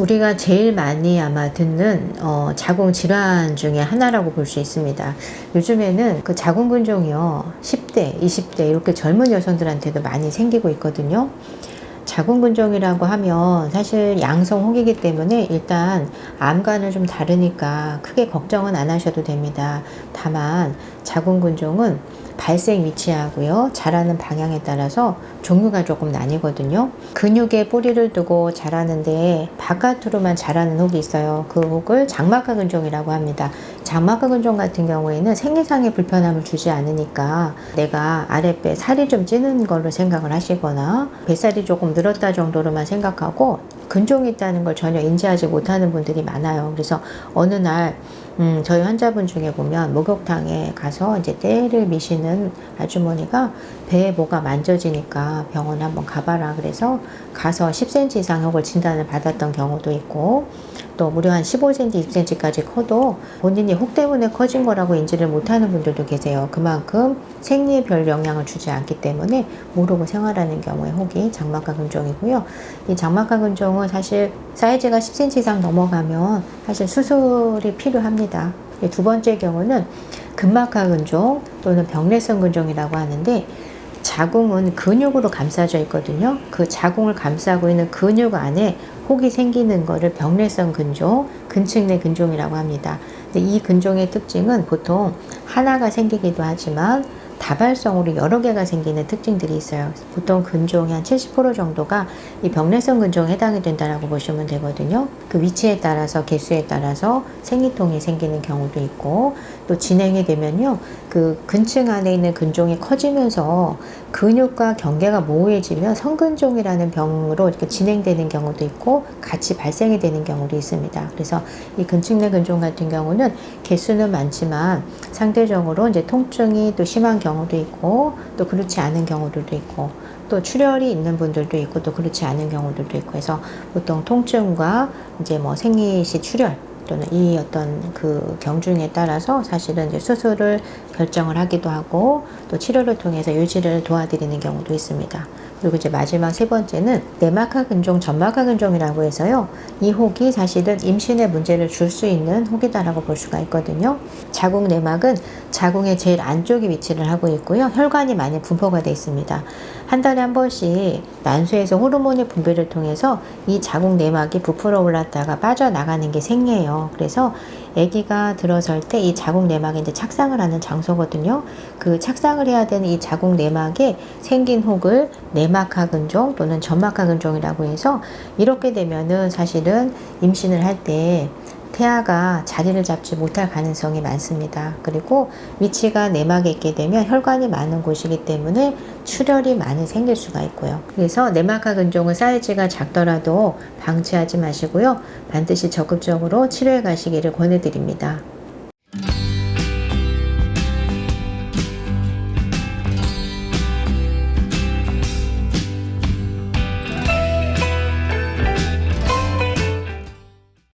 우리가 제일 많이 아마 듣는 자궁 질환 중에 하나라고 볼 수 있습니다. 요즘에는 그 자궁근종이요 10대, 20대 이렇게 젊은 여성들한테도 많이 생기고 있거든요. 자궁근종이라고 하면 사실 양성 혹이기 때문에 일단 암과는 좀 다르니까 크게 걱정은 안 하셔도 됩니다. 다만 자궁근종은 발생 위치하고요 자라는 방향에 따라서 종류가 조금 나뉘거든요. 근육에 뿌리를 두고 자라는데 바깥으로만 자라는 혹이 있어요. 그 혹을 장막하 근종이라고 합니다. 장막하 근종 같은 경우에는 생리상의 불편함을 주지 않으니까 내가 아랫배 살이 좀 찌는 걸로 생각을 하시거나 뱃살이 조금 늘었다 정도로만 생각하고 근종이 있다는 걸 전혀 인지하지 못하는 분들이 많아요. 그래서 어느 날 저희 환자분 중에 보면 목욕탕에 가서 이제 때를 미시는 아주머니가 배에 뭐가 만져지니까 병원 한번 가봐라 그래서 가서 10cm 이상 혹을 진단을 받았던 경우도 있고, 또 무려 한 15cm, 20cm까지 커도 본인이 혹 때문에 커진 거라고 인지를 못하는 분들도 계세요. 그만큼 생리에 별 영향을 주지 않기 때문에 모르고 생활하는 경우에 혹이 장막하 근종이고요. 이 장막하 근종은 사실 사이즈가 10cm 이상 넘어가면 사실 수술이 필요합니다. 두 번째 경우는 근막하 근종 또는 병래성 근종이라고 하는데, 자궁은 근육으로 감싸져 있거든요. 그 자궁을 감싸고 있는 근육 안에 혹이 생기는 거를 병래성 근종, 근층 내 근종이라고 합니다. 근데 이 근종의 특징은 보통 하나가 생기기도 하지만 다발성으로 여러 개가 생기는 특징들이 있어요. 보통 근종의 한 70% 정도가 이 병래성 근종에 해당이 된다고 보시면 되거든요. 그 위치에 따라서 개수에 따라서 생리통이 생기는 경우도 있고, 또 진행이 되면요 그 근층 안에 있는 근종이 커지면서 근육과 경계가 모호해지면 성근종이라는 병으로 이렇게 진행되는 경우도 있고 같이 발생이 되는 경우도 있습니다. 그래서 이 근층 내 근종 같은 경우는 개수는 많지만 상대적으로 이제 통증이 또 심한 경우도 있고 또 그렇지 않은 경우들도 있고, 또 출혈이 있는 분들도 있고 또 그렇지 않은 경우들도 있고 해서 보통 통증과 이제 뭐 생리 시 출혈 또는 이 어떤 그 경중에 따라서 사실은 이제 수술을 결정을 하기도 하고 또 치료를 통해서 유지를 도와드리는 경우도 있습니다. 그리고 이제 마지막 세 번째는 내막하 근종, 점막하 근종이라고 해서요. 이 혹이 사실은 임신에 문제를 줄 수 있는 혹이다라고 볼 수가 있거든요. 자궁 내막은 자궁의 제일 안쪽에 위치를 하고 있고요. 혈관이 많이 분포가 되어 있습니다. 한 달에 한 번씩 난소에서 호르몬의 분비를 통해서 이 자궁 내막이 부풀어 올랐다가 빠져나가는 게 생리예요. 그래서 아기가 들어설 때 이 자궁 내막에 이제 착상을 하는 장소거든요. 그 착상을 해야 되는 이 자궁 내막에 생긴 혹을 내막하 근종 또는 점막하 근종이라고 해서, 이렇게 되면은 사실은 임신을 할 때 태아가 자리를 잡지 못할 가능성이 많습니다. 그리고 위치가 내막에 있게 되면 혈관이 많은 곳이기 때문에 출혈이 많이 생길 수가 있고요. 그래서 내막하 근종은 사이즈가 작더라도 방치하지 마시고요. 반드시 적극적으로 치료해 가시기를 권해드립니다.